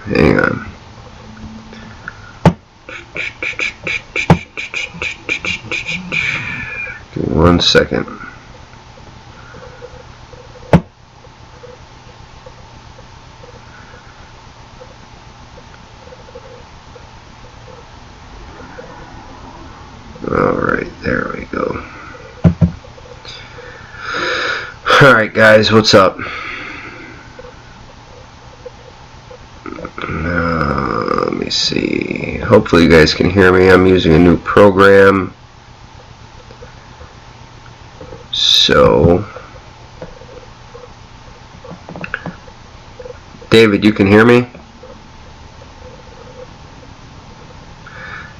Hang on. Give me 1 second. Alright, there we go. Alright guys, what's up? Let me see. Hopefully you guys can hear me. I'm using a new program. So, David, you can hear me?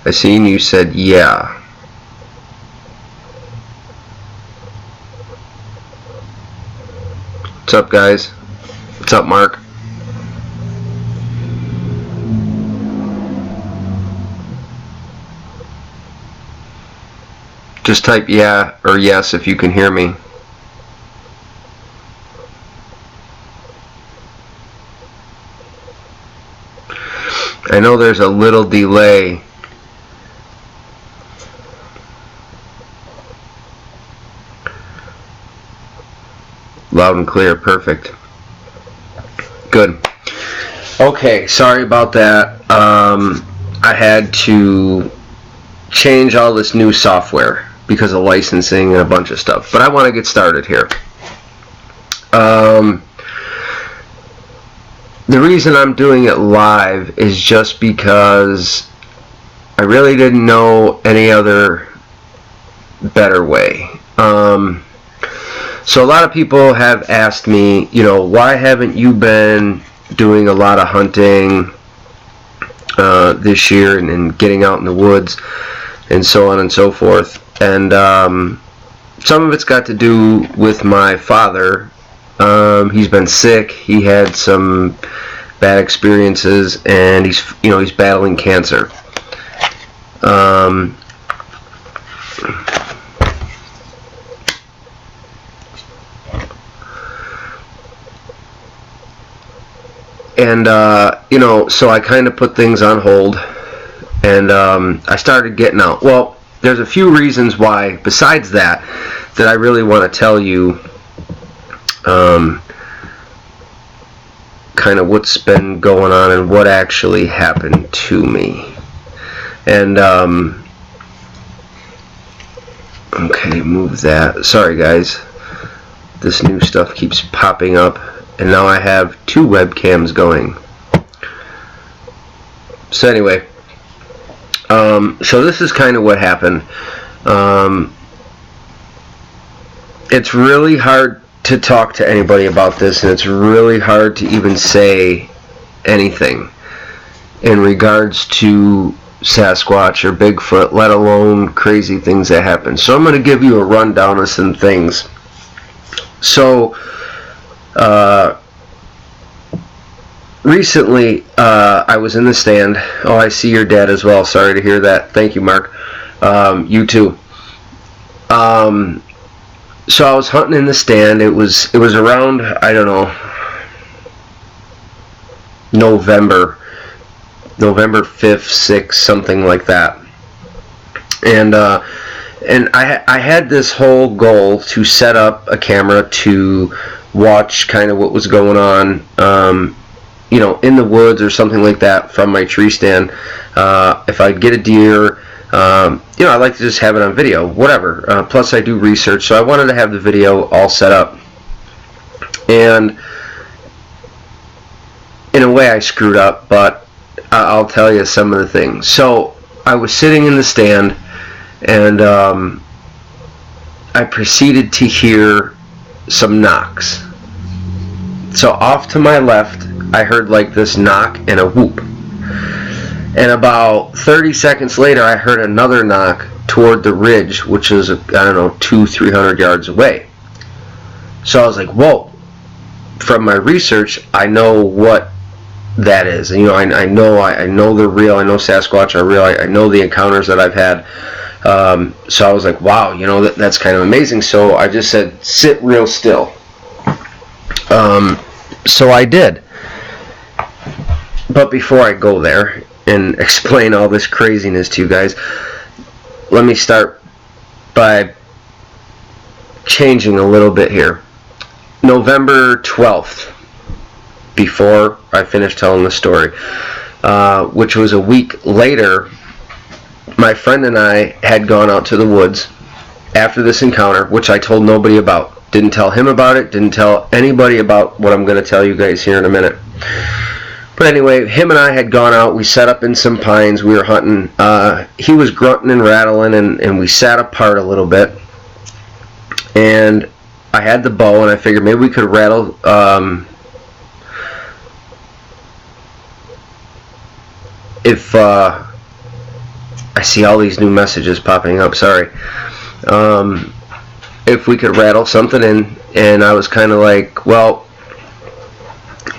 I seen you said yeah. What's up, guys? What's up, Mark? Just type yeah or yes if you can hear me. I know there's a little delay. Loud and clear, perfect. Good. Okay, sorry about that. I had to change all this new software because of licensing and a bunch of stuff. But I want to get started here. The reason I'm doing it live is just because I really didn't know any other better way. So a lot of people have asked me, you know, why haven't you been doing a lot of hunting this year and getting out in the woods and so on and so forth. And some of it's got to do with my father. He's been sick. He had some bad experiences, and he's battling cancer. And so I kind of put things on hold, and I started getting out. Well, there's a few reasons why, besides that I really want to tell you kind of what's been going on and what actually happened to me. And okay, move that. Sorry guys, this new stuff keeps popping up, and now I have 2 webcams going. So anyway, so this is kind of what happened. It's really hard to talk to anybody about this, and it's really hard to even say anything in regards to Sasquatch or Bigfoot, let alone crazy things that happen. So I'm going to give you a rundown of some things. So recently I was in the stand. Oh, I see your dad as well. Sorry to hear that. Thank you, Mark. You too. So I was hunting in the stand. It was around, I don't know, November 5th, 6th, something like that. And I had this whole goal to set up a camera to watch kind of what was going on, in the woods or something like that from my tree stand. If I'd get a deer, I like to just have it on video, whatever. Plus I do research, so I wanted to have the video all set up. And in a way I screwed up, but I'll tell you some of the things. So I was sitting in the stand, and I proceeded to hear some knocks. So off to my left, I heard like this knock and a whoop. And about 30 seconds later, I heard another knock toward the ridge, which is, 200-300 yards away. So I was like, whoa. From my research, I know what that is. And, I know they're real. I know Sasquatch are real. I know the encounters that I've had. So I was like, wow, that's kind of amazing. So I just said, sit real still. So I did. But before I go there and explain all this craziness to you guys, let me start by changing a little bit here. November 12th, before I finished telling the story, which was a week later, my friend and I had gone out to the woods after this encounter, which I told nobody about. Didn't tell him about it, didn't tell anybody about what I'm going to tell you guys here in a minute. But anyway, him and I had gone out, we set up in some pines, we were hunting. He was grunting and rattling, and we sat apart a little bit. And I had the bow, and I figured maybe we could rattle if I see all these new messages popping up, sorry. If we could rattle something in, and I was kind of like, well,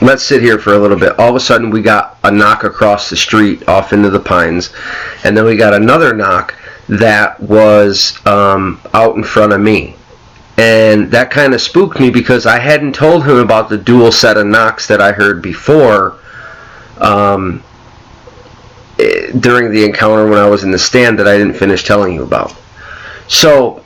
let's sit here for a little bit. All of a sudden we got a knock across the street off into the pines, and then we got another knock that was out in front of me. And that kind of spooked me because I hadn't told him about the dual set of knocks that I heard before during the encounter when I was in the stand that I didn't finish telling you about. So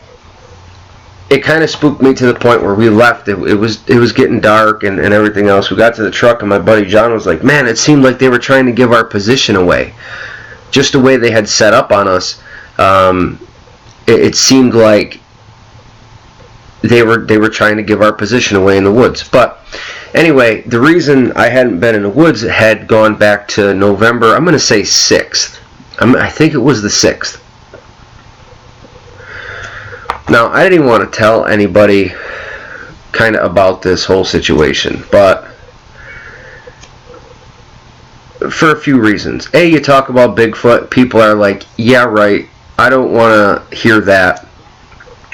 it kind of spooked me to the point where we left. It was getting dark and everything else. We got to the truck, and my buddy John was like, man, it seemed like they were trying to give our position away. Just the way they had set up on us, it seemed like they were trying to give our position away in the woods. But anyway, the reason I hadn't been in the woods had gone back to November, I'm going to say 6th. I think it was the 6th. Now, I didn't even want to tell anybody kind of about this whole situation, but for a few reasons. A, you talk about Bigfoot, people are like, yeah, right, I don't want to hear that,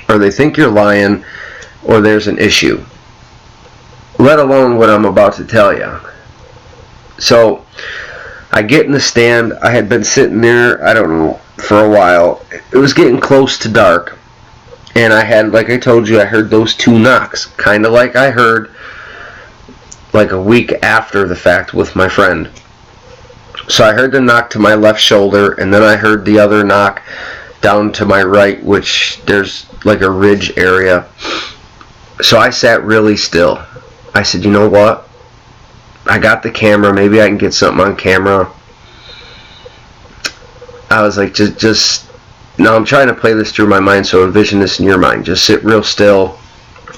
or they think you're lying, or there's an issue, let alone what I'm about to tell you. So I get in the stand. I had been sitting there, I don't know, for a while. It was getting close to dark, and I had, like I told you, I heard those two knocks, kind of like I heard like a week after the fact with my friend. So I heard the knock to my left shoulder, and then I heard the other knock down to my right, which there's like a ridge area. So I sat really still. I said, you know what? I got the camera. Maybe I can get something on camera. I was like, just now I'm trying to play this through my mind, so envision this in your mind. Just sit real still.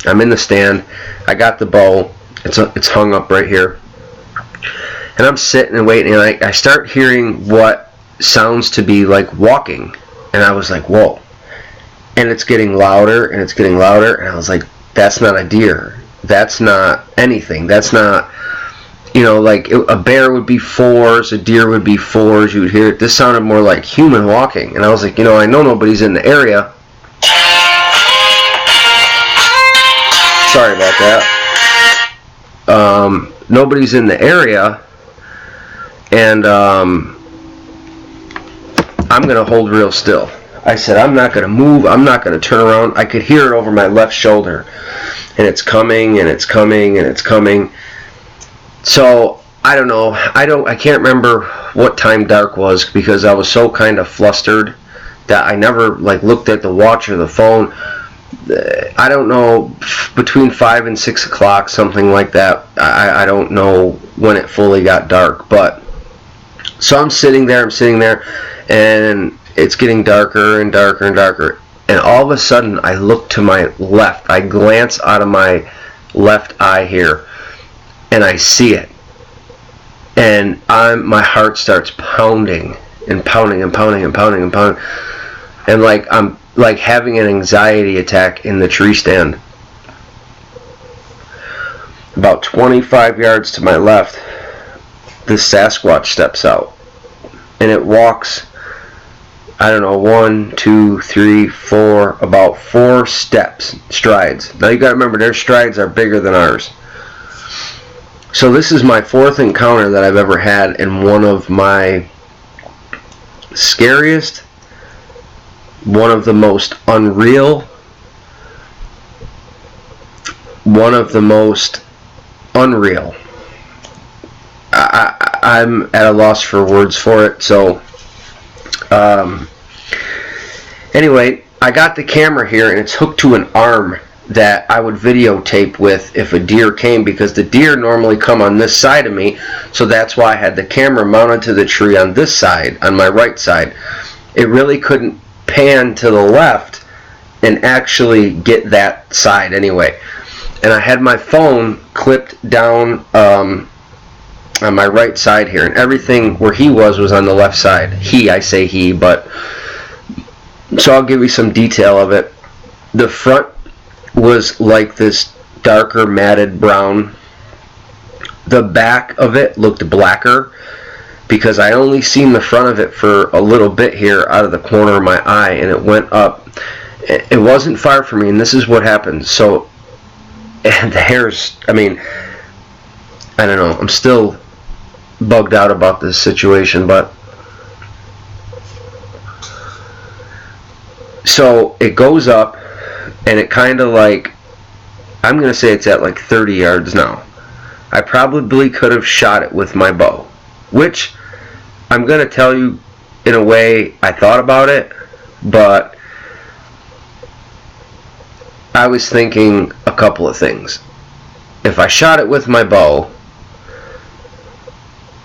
I'm in the stand. I got the bow. It's hung up right here. And I'm sitting and waiting, and I start hearing what sounds to be like walking. And I was like, whoa. And it's getting louder, and it's getting louder. And I was like, that's not a deer. That's not anything. That's not, like a bear would be 4s, a deer would be 4s. You would hear it. This sounded more like human walking. And I was like, I know nobody's in the area. Sorry about that. Nobody's in the area. And I'm going to hold real still. I said, I'm not going to move. I'm not going to turn around. I could hear it over my left shoulder. And it's coming, and it's coming, and it's coming. So, I don't know. I can't remember what time dark was, because I was so kind of flustered that I never looked at the watch or the phone. I don't know, between 5 and 6 o'clock, something like that. I don't know when it fully got dark. But so I'm sitting there, and it's getting darker and darker and darker. And all of a sudden, I look to my left. I glance out of my left eye here, and I see it. And my heart starts pounding and pounding and pounding and pounding and pounding. And I'm like having an anxiety attack in the tree stand. About 25 yards to my left, this Sasquatch steps out. And it walks, I don't know, 1, 2, 3, 4, about 4 strides. Now you gotta remember, their strides are bigger than ours. So this is my 4th encounter that I've ever had, and one of my scariest, one of the most unreal, one of the most unreal. I'm at a loss for words for it. So anyway, I got the camera here, and it's hooked to an arm that I would videotape with if a deer came, because the deer normally come on this side of me, so that's why I had the camera mounted to the tree on this side, on my right side. It really couldn't pan to the left and actually get that side anyway. And I had my phone clipped down on my right side here, and everything where he was on the left side. I say he, but so I'll give you some detail of it. The front was like this darker matted brown. The back of it looked blacker, because I only seen the front of it for a little bit here out of the corner of my eye, and it went up. It wasn't far from me, and this is what happened. So, and the hairs, I mean, I don't know, I'm still bugged out about this situation, but so it goes up, and it kind of like, I'm going to say it's at like 30 yards now. I probably could have shot it with my bow, which I'm going to tell you in a way I thought about it, but I was thinking a couple of things. If I shot it with my bow,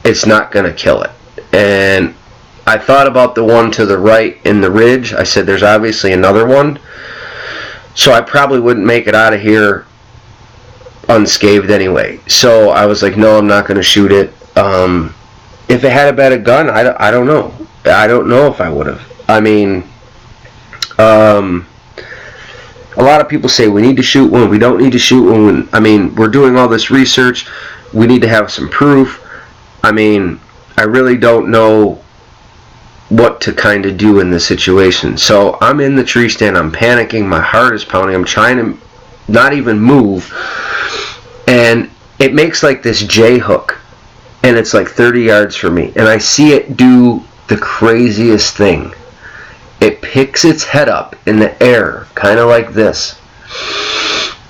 it's not going to kill it. And I thought about the one to the right in the ridge. I said there's obviously another one, so I probably wouldn't make it out of here unscathed anyway. So I was like, no, I'm not going to shoot it. If it had been a gun, I don't know. I don't know if I would have. I mean, a lot of people say we need to shoot one, we don't need to shoot one. I mean, we're doing all this research. We need to have some proof. I mean, I really don't know what to kind of do in this situation. So I'm in the tree stand, I'm panicking, my heart is pounding, I'm trying to not even move, and it makes like this J hook, and it's like 30 yards from me, and I see it do the craziest thing. It picks its head up in the air, kind of like this,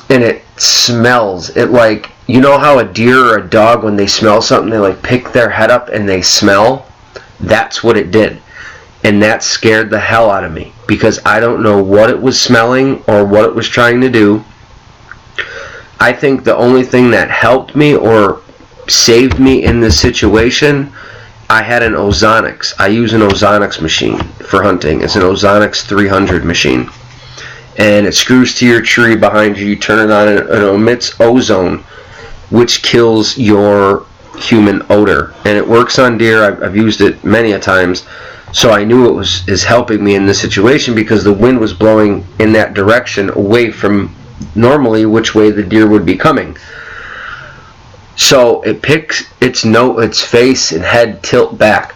and it smells it. Like, you know how a deer or a dog, when they smell something, they like pick their head up and they smell? That's what it did. And that scared the hell out of me, because I don't know what it was smelling or what it was trying to do. I think the only thing that helped me or saved me in this situation, I had an Ozonics. I use an Ozonics machine for hunting. It's an Ozonics 300 machine. And it screws to your tree behind you. You turn it on, and it emits ozone, which kills your human odor. And it works on deer. I've used it many a times. So I knew it is helping me in this situation, because the wind was blowing in that direction away from normally which way the deer would be coming. So it picks its face and head tilt back,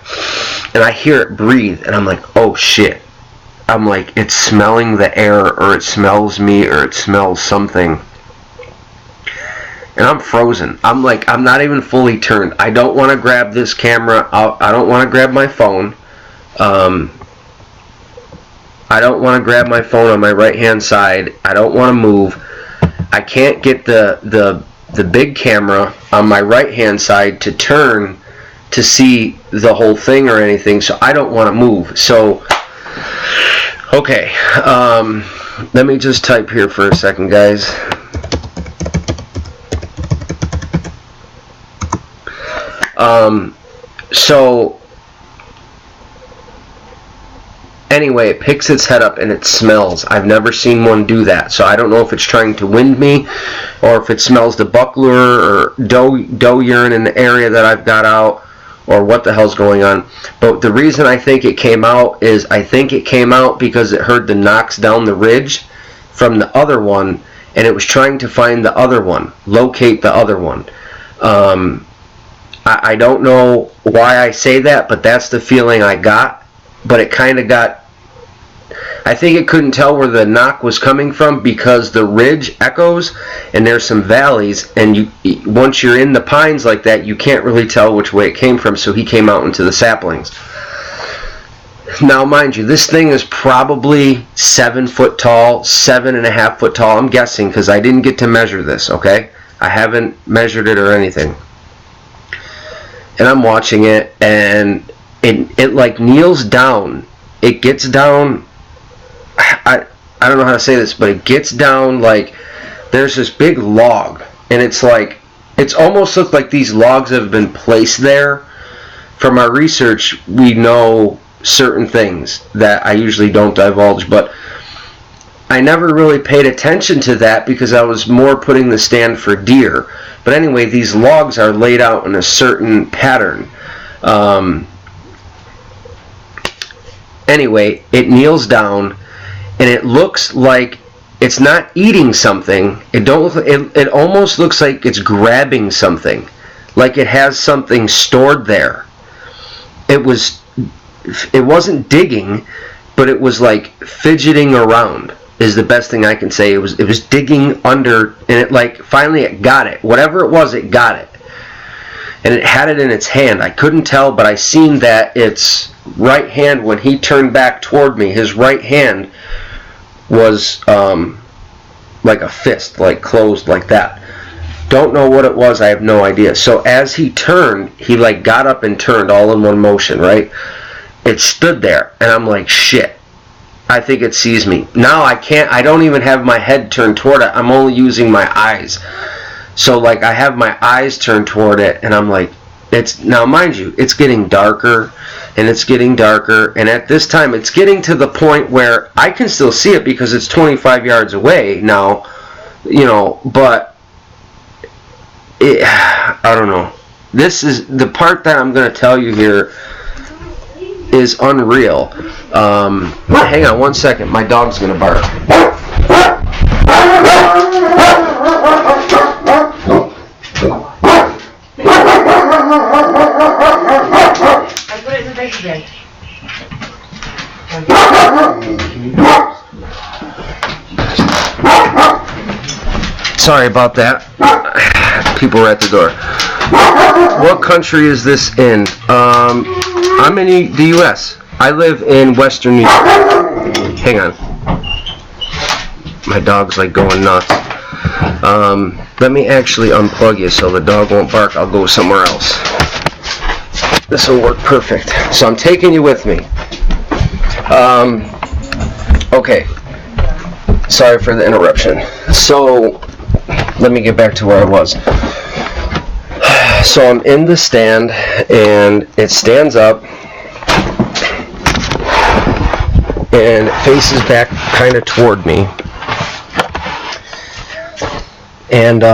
and I hear it breathe, and I'm like, oh shit. I'm like, it's smelling the air, or it smells me, or it smells something. And I'm frozen. I'm like, I'm not even fully turned. I don't want to grab this camera out. I don't want to grab my phone. I don't want to grab my phone on my right hand side. I don't want to move. I can't get the big camera on my right hand side to turn to see the whole thing or anything, so I don't want to move. So okay, let me just type here for a second, guys. So anyway, it picks its head up and it smells. I've never seen one do that, so I don't know if it's trying to wind me, or if it smells the buck lure or doe urine in the area that I've got out, or what the hell's going on. But the reason I think it came out is, I think it came out because it heard the knocks down the ridge from the other one, and it was trying to find the other one, locate the other one. I don't know why I say that, but that's the feeling I got. But it kind of got, I think it couldn't tell where the knock was coming from, because the ridge echoes and there's some valleys, and once you're in the pines like that, you can't really tell which way it came from. So he came out into the saplings. Now mind you, this thing is probably 7 foot tall, 7.5 foot tall, I'm guessing, because I didn't get to measure this, okay? I haven't measured it or anything. and I'm watching it, and it like kneels down. It gets down. I don't know how to say this, but it gets down like there's this big log, and it's like it's almost looked like these logs have been placed there. From our research, we know certain things that I usually don't divulge, but I never really paid attention to that because I was more putting the stand for deer. But anyway, these logs are laid out in a certain pattern. Anyway, it kneels down, and it looks like it's not eating something. It almost looks like it's grabbing something, like it has something stored there. It wasn't digging, but it was like fidgeting around is the best thing I can say. It was digging under, and it like finally it got it. Whatever it was, it got it. And it had it in its hand. I couldn't tell, but I seen that its right hand, when he turned back toward me, his right hand was like a fist, like closed like that. Don't know what it was. I have no idea. So as he turned, he like got up and turned all in one motion, right? It stood there, and I'm like, shit. I think it sees me. Now I don't even have my head turned toward it. I'm only using my eyes. So like I have my eyes turned toward it, and I'm like, now mind you, it's getting darker, and it's getting darker, and at this time it's getting to the point where I can still see it because it's 25 yards away now, but I don't know. This is the part that I'm going to tell you here is unreal. Hang on one second. My dog's going to bark. I put it in the bag again. Sorry about that. People are at the door. What country is this in? I'm in the U.S. I live in Western New York. Hang on. My dog's like going nuts. Let me actually unplug you so the dog won't bark. I'll go somewhere else. This will work perfect. So I'm taking you with me. Okay. Sorry for the interruption. So let me get back to where I was. So I'm in the stand, and it stands up and it faces back kind of toward me. And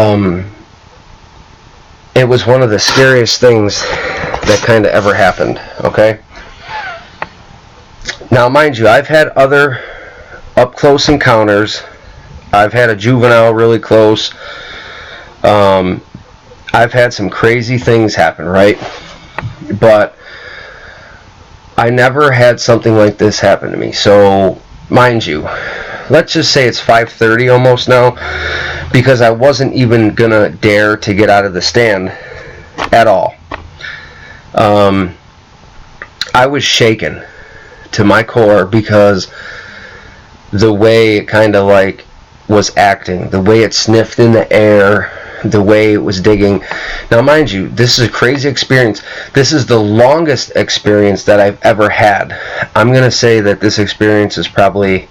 it was one of the scariest things that kind of ever happened, okay? Now, mind you, I've had other up-close encounters. I've had a juvenile really close. I've had some crazy things happen, right? But I never had something like this happen to me. So, mind you, let's just say it's 5:30 almost now, because I wasn't even gonna dare to get out of the stand at all. I was shaken to my core because the way it kind of like was acting, the way it sniffed in the air, the way it was digging. Now mind you, this is a crazy experience. This is the longest experience that I've ever had. I'm going to say that this experience is probably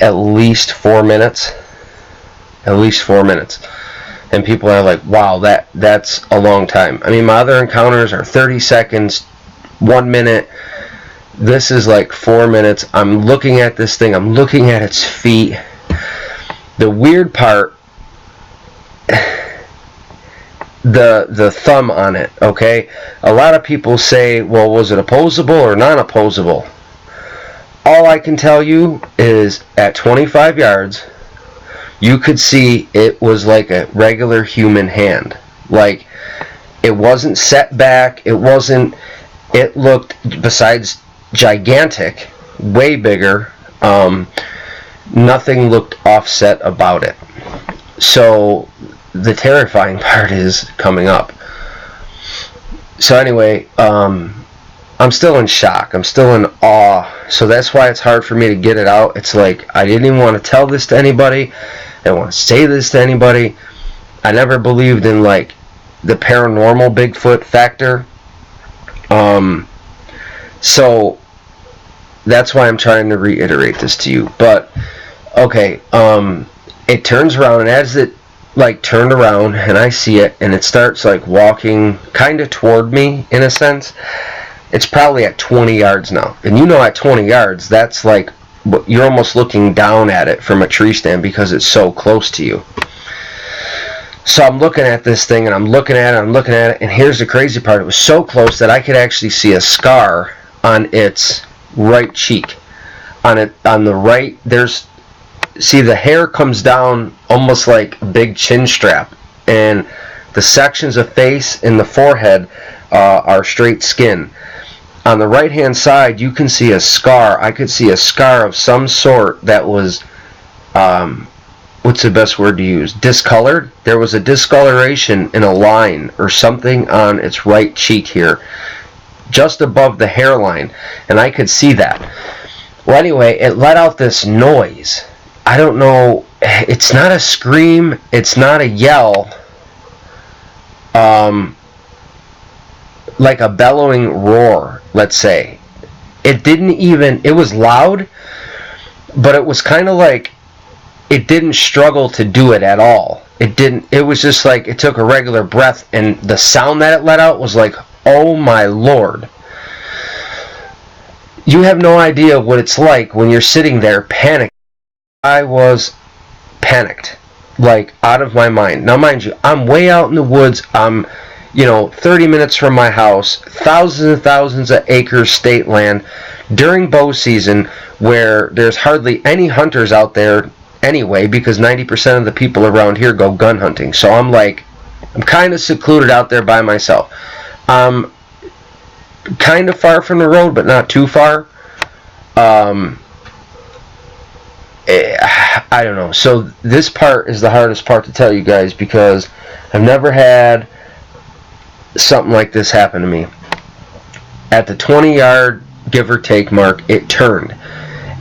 at least 4 minutes. At least 4 minutes. And people are like, wow, that's a long time. I mean, my other encounters are 30 seconds, 1 minute. This is like 4 minutes. I'm looking at this thing. I'm looking at its feet. The weird part, the thumb on it, okay? A lot of people say, well, was it opposable or non-opposable? All I can tell you is at 25 yards, you could see it was like a regular human hand. Like, it wasn't set back. It looked, besides gigantic, way bigger, nothing looked offset about it. So the terrifying part is coming up. So anyway, I'm still in shock. I'm still in awe. So that's why it's hard for me to get it out. It's like I didn't even want to tell this to anybody. I didn't want to say this to anybody. I never believed in like the paranormal Bigfoot factor. So that's why I'm trying to reiterate this to you. But okay, it turns around, and as it like turned around and I see it, and it starts like walking kind of toward me in a sense. It's probably at 20 yards now, and you know, at 20 yards, that's like you're almost looking down at it from a tree stand because it's so close to you. So I'm looking at this thing, and I'm looking at it, and here's the crazy part. It was so close that I could actually see a scar on its right cheek. On the right, see, the hair comes down almost like a big chin strap, and the sections of face and the forehead are straight skin. On the right hand side, you can see a scar. I could see a scar of some sort that was, what's the best word to use? Discolored. There was a discoloration in a line or something on its right cheek here, just above the hairline, and I could see that. Well, anyway, it let out this noise. I don't know, it's not a scream, it's not a yell, like a bellowing roar, let's say. It was loud, but it was kind of like, it didn't struggle to do it at all. It was just like, it took a regular breath, and the sound that it let out was like, oh my Lord. You have no idea what it's like when you're sitting there panicked. I was panicked, like out of my mind. Now, mind you, I'm way out in the woods. I'm, 30 minutes from my house, thousands and thousands of acres state land during bow season, where there's hardly any hunters out there anyway, because 90% of the people around here go gun hunting. So I'm kind of secluded out there by myself. I'm kind of far from the road, but not too far. I don't know. So this part is the hardest part to tell you guys, because I've never had something like this happen to me. At the 20-yard give or take mark, it turned.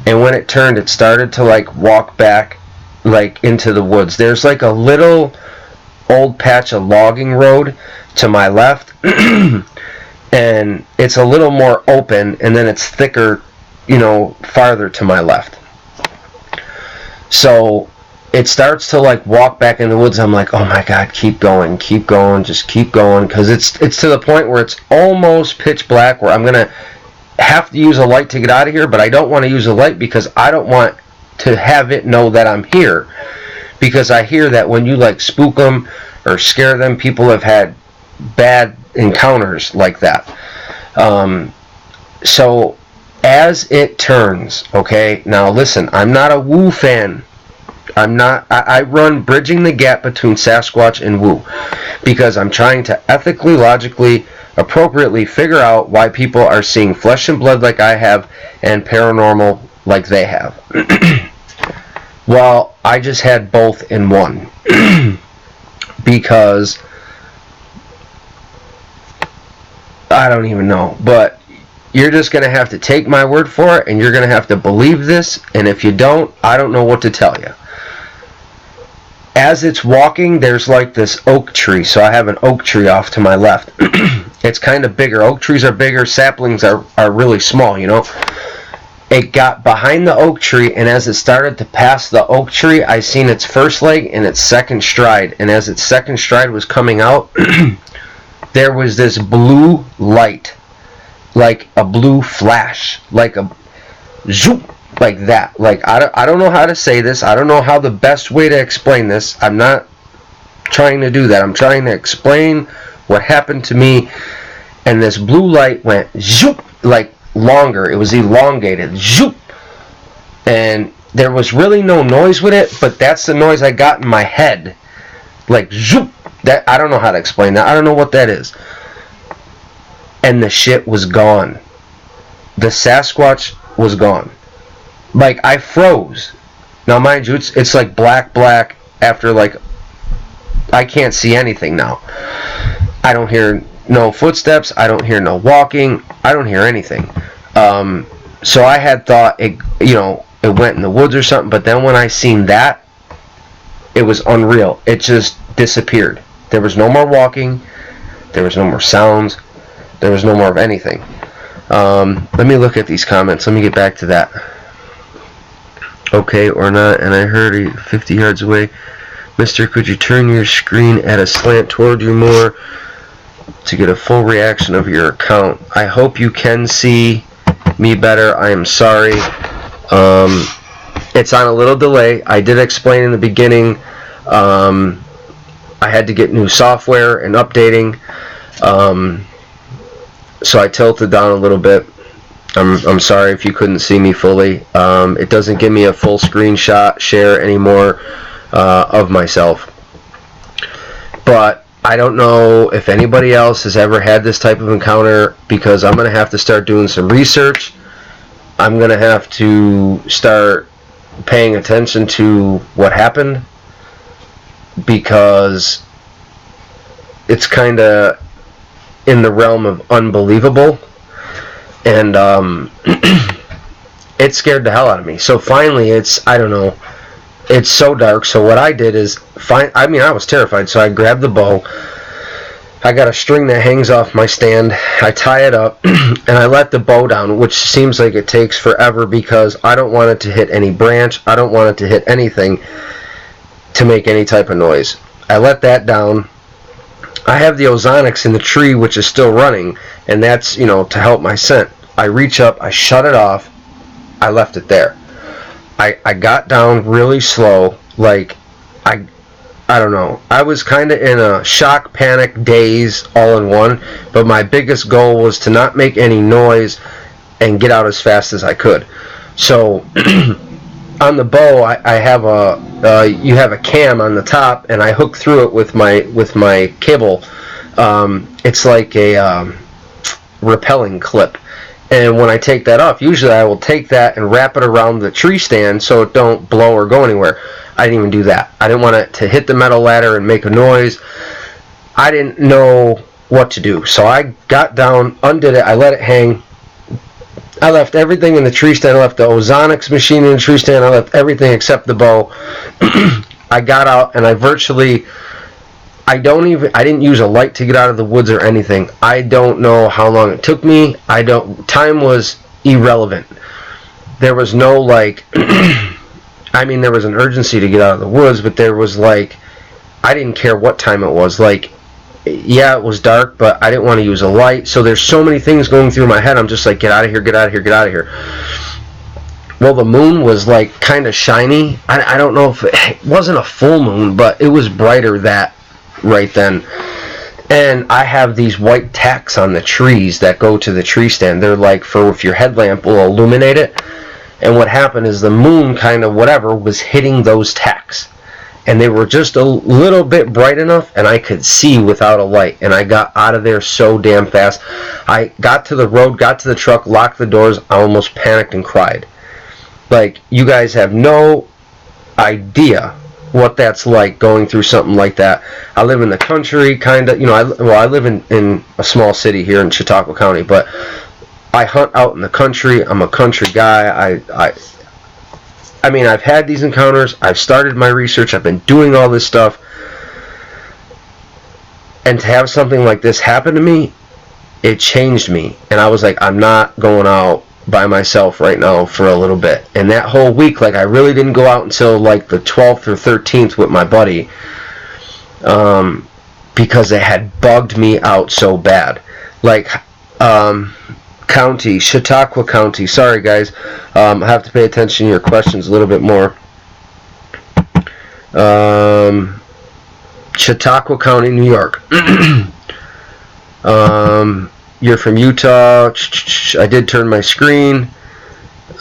And when it turned, it started to like walk back like into the woods. There's like a little old patch of logging road to my left. And it's a little more open, and then it's thicker, farther to my left. So it starts to like walk back in the woods. I'm like, oh my God, keep going, just keep going, because it's to the point where it's almost pitch black, where I'm gonna have to use a light to get out of here, but I don't want to use a light because I don't want to have it know that I'm here, because I hear that when you like spook them or scare them, people have had bad encounters like that. So as it turns, okay, now listen, I'm not a woo fan. I run bridging the gap between Sasquatch and woo, because I'm trying to ethically, logically, appropriately figure out why people are seeing flesh and blood like I have and paranormal like they have. Well, I just had both in one. Because I don't even know, but you're just going to have to take my word for it, and you're going to have to believe this, and if you don't, I don't know what to tell you. As it's walking, there's like this oak tree, so I have an oak tree off to my left. It's kind of bigger. Oak trees are bigger, saplings are really small, It got behind the oak tree, and as it started to pass the oak tree, I seen its first leg and its second stride, and as its second stride was coming out, there was this blue light, like a blue flash, like a zoop, like that. Like, I don't know how to say this. I don't know how the best way to explain this. I'm not trying to do that. I'm trying to explain what happened to me. And this blue light went zoop, like longer. It was elongated. Zoop. And there was really no noise with it, but that's the noise I got in my head. Like zoop. That, I don't know how to explain that. I don't know what that is. And the shit was gone. The Sasquatch was gone. Like, I froze. Now, mind you, it's like black after, like, I can't see anything now. I don't hear no footsteps. I don't hear no walking. I don't hear anything. So I had thought it went in the woods or something, but then when I seen that, it was unreal. It just disappeared. There was no more walking. There was no more sounds. There was no more of anything. Let me look at these comments. Let me get back to that. Okay, or not. And I heard 50 yards away. Mister, could you turn your screen at a slant toward you more to get a full reaction of your account? I hope you can see me better. I am sorry. It's on a little delay. I did explain in the beginning. I had to get new software and updating. So I tilted down a little bit. I'm sorry if you couldn't see me fully. It doesn't give me a full screenshot share anymore of myself. But I don't know if anybody else has ever had this type of encounter, because I'm going to have to start doing some research. I'm going to have to start paying attention to what happened, because it's kind of in the realm of unbelievable, and it scared the hell out of me. So finally, I don't know, it's so dark. So what I did is, I was terrified, so I grabbed the bow. I got a string that hangs off my stand. I tie it up, and I let the bow down, which seems like it takes forever, because I don't want it to hit any branch. I don't want it to hit anything to make any type of noise. I let that down. I have the ozonics in the tree, which is still running, and that's, to help my scent. I reach up, I shut it off, I left it there. I got down really slow, like, I don't know. I was kind of in a shock, panic, daze, all in one, but my biggest goal was to not make any noise and get out as fast as I could. So, on the bow, I have you have a cam on the top, and I hook through it with my cable. It's like a rappelling clip, and when I take that off, usually I will take that and wrap it around the tree stand so it don't blow or go anywhere. I didn't even do that. I didn't want it to hit the metal ladder and make a noise. I didn't know what to do, so I got down, undid it, I let it hang. I left everything in the tree stand. I left the ozonics machine in the tree stand. I left everything except the bow. I got out, and I didn't use a light to get out of the woods or anything. I don't know how long it took me. Time was irrelevant. There was no, there was an urgency to get out of the woods, but there was, I didn't care what time it was. Yeah, it was dark, but I didn't want to use a light. So there's so many things going through my head. I'm just like, get out of here, get out of here, get out of here. Well, the moon was kind of shiny. I don't know if it wasn't a full moon, but it was brighter right then. And I have these white tacks on the trees that go to the tree stand. They're for if your headlamp will illuminate it. And what happened is the moon was hitting those tacks. And they were just a little bit bright enough, and I could see without a light. And I got out of there so damn fast. I got to the road, got to the truck, locked the doors. I almost panicked and cried. You guys have no idea what that's like, going through something like that. I live in the country, kind of. I live in a small city here in Chautauqua County, but I hunt out in the country. I'm a country guy. I've had these encounters. I've started my research. I've been doing all this stuff. And to have something like this happen to me, it changed me. And I was like, I'm not going out by myself right now for a little bit. And that whole week, I really didn't go out until the 12th or 13th with my buddy, because it had bugged me out so bad. County, Chautauqua County. Sorry, guys. I have to pay attention to your questions a little bit more. Chautauqua County, New York. You're from Utah. I did turn my screen.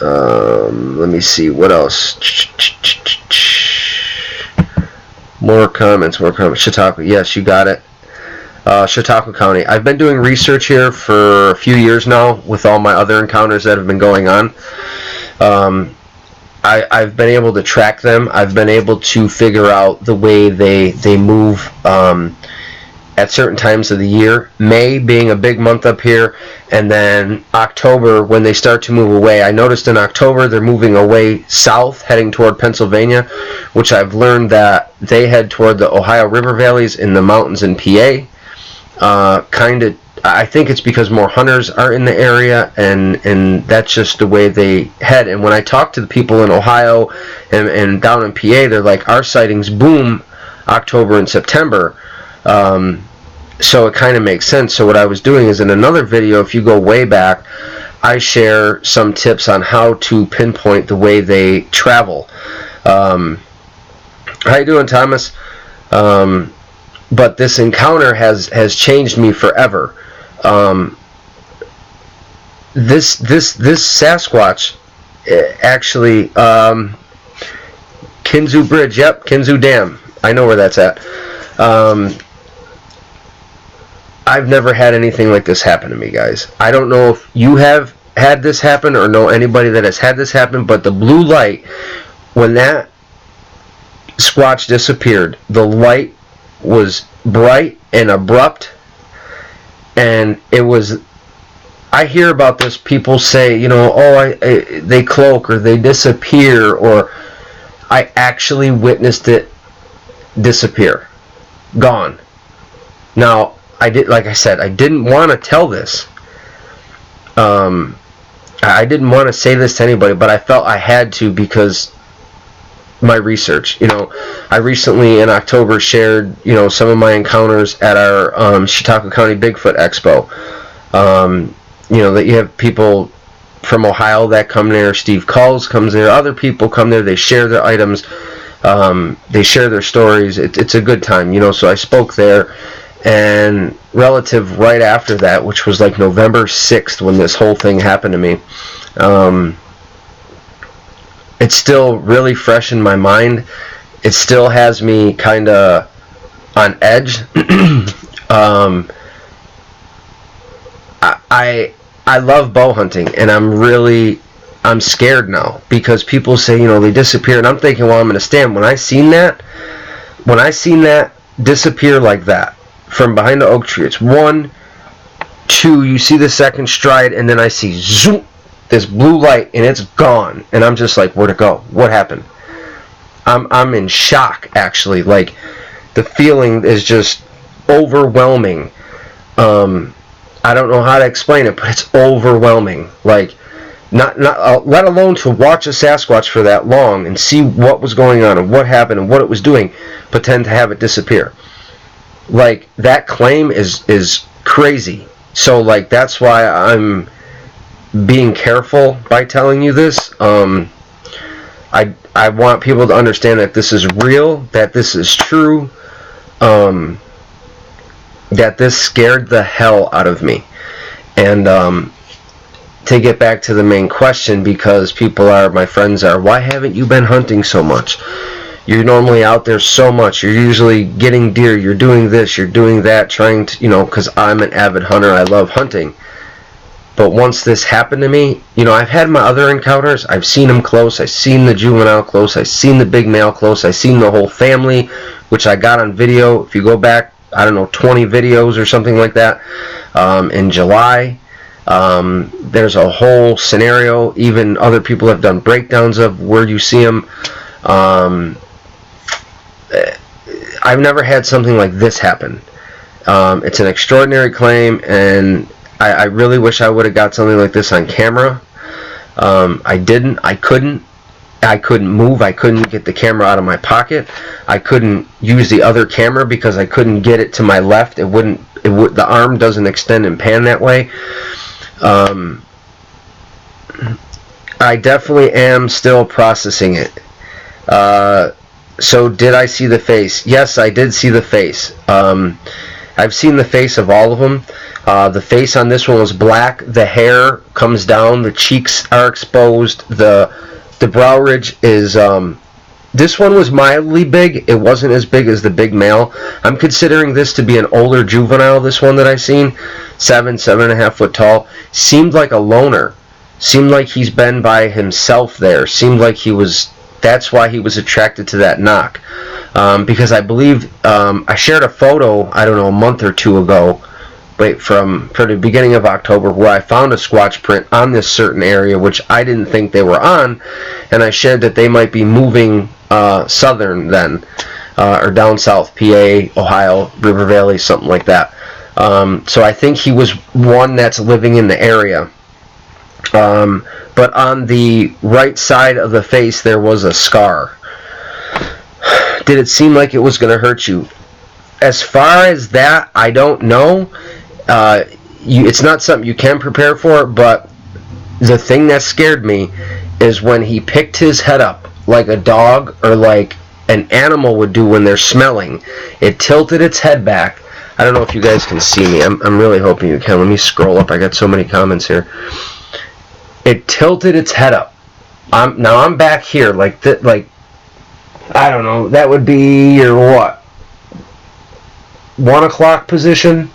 Let me see. What else? More comments. Chautauqua. Yes, you got it. Chautauqua County. I've been doing research here for a few years now with all my other encounters that have been going on. I've been able to track them. I've been able to figure out the way they move, at certain times of the year. May being a big month up here, and then October when they start to move away. I noticed in October they're moving away south, heading toward Pennsylvania, which I've learned that they head toward the Ohio River valleys in the mountains in PA. I think it's because more hunters are in the area, and that's just the way they head. And when I talk to the people in Ohio and down in PA, they're like, our sightings boom October and September. So it kind of makes sense. So what I was doing is in another video, if you go way back, I share some tips on how to pinpoint the way they travel. How you doing, Thomas? But this encounter has changed me forever. This Sasquatch actually, Kinzu Bridge, yep, Kinzu Dam. I know where that's at. I've never had anything like this happen to me, guys. I don't know if you have had this happen or know anybody that has had this happen, but the blue light, when that Squatch disappeared, the light was bright and abrupt, and it was, I hear about this, people say, you know, oh, they cloak or they disappear, or I actually witnessed it disappear. Gone. Now, like I said, I didn't want to tell this. I didn't want to say this to anybody, but I felt I had to because my research. You know, I recently in October shared, you know, some of my encounters at our Chautauqua County Bigfoot Expo. You know, that you have people from Ohio that come there. Steve Culls comes there. Other people come there. They share their items. They share their stories. It's a good time, you know. So I spoke there. And relative right after that, which was like November 6th when this whole thing happened to me, it's still really fresh in my mind. It still has me kind of on edge. I love bow hunting, and I'm scared now because people say, you know, they disappear, and I'm thinking, well, I'm going to stand. When I seen that disappear like that, from behind the oak tree, it's 1, 2, you see the second stride, and then I see zoom, this blue light, and it's gone, and I'm just like, where'd it go? What happened? I'm in shock, actually. Like, the feeling is just overwhelming. I don't know how to explain it, but it's overwhelming. Like, not let alone to watch a Sasquatch for that long and see what was going on and what happened and what it was doing, but then to have it disappear. Like, that claim is crazy. So, like, that's why I'm being careful by telling you this. I want people to understand that this is real, that this is true, that this scared the hell out of me. And to get back to the main question, because my friends are, why haven't you been hunting so much? You're normally out there so much. You're usually getting deer. You're doing this. You're doing that. Trying to, you know, because I'm an avid hunter. I love hunting. But once this happened to me, you know, I've had my other encounters. I've seen them close. I've seen the juvenile close. I've seen the big male close. I've seen the whole family, which I got on video. If you go back, I don't know, 20 videos or something like that, in July. There's a whole scenario. Even other people have done breakdowns of where you see them. I've never had something like this happen. It's an extraordinary claim, and I really wish I would have got something like this on camera. I didn't. I couldn't move. I couldn't get the camera out of my pocket. I couldn't use the other camera because I couldn't get it to my left. The arm doesn't extend and pan that way. I definitely am still processing it. So did I see the face? Yes, I did see the face. I've seen the face of all of them. The face on this one was black. The hair comes down. The cheeks are exposed. The brow ridge is... this one was mildly big. It wasn't as big as the big male. I'm considering this to be an older juvenile, this one that I've seen. 7.5 foot tall. Seemed like a loner. Seemed like he's been by himself there. Seemed like he was... That's why he was attracted to that knock. because I believe I shared a photo, I don't know, a month or two ago, from the beginning of October, where I found a squatch print on this certain area, which I didn't think they were on, and I shared that they might be moving southern then, or down south, PA, Ohio, River Valley, something like that. So I think he was one that's living in the area. But on the right side of the face, there was a scar. Did it seem like it was going to hurt you? As far as that, I don't know. It's not something you can prepare for, but the thing that scared me is when he picked his head up like a dog or like an animal would do when they're smelling. It tilted its head back. I don't know if you guys can see me. I'm really hoping you can. Let me scroll up. I got so many comments here. It tilted its head up. I'm back here like I don't know. That would be your what? 1 o'clock position?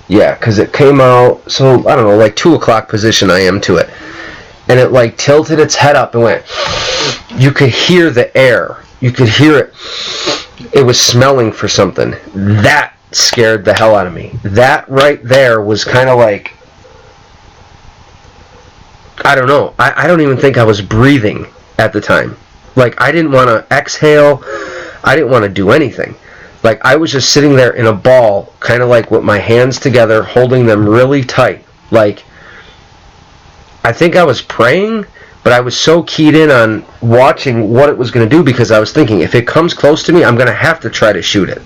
Yeah, because it came out, so I don't know, like 2 o'clock position I am to it. And it like tilted its head up and went, you could hear the air. You could hear it. It was smelling for something. That scared the hell out of me. That right there was kind of like, I don't know. I don't even think I was breathing at the time. Like, I didn't want to exhale. I didn't want to do anything. Like, I was just sitting there in a ball, kind of like with my hands together, holding them really tight. Like, I think I was praying, but I was so keyed in on watching what it was going to do, because I was thinking, if it comes close to me, I'm going to have to try to shoot it.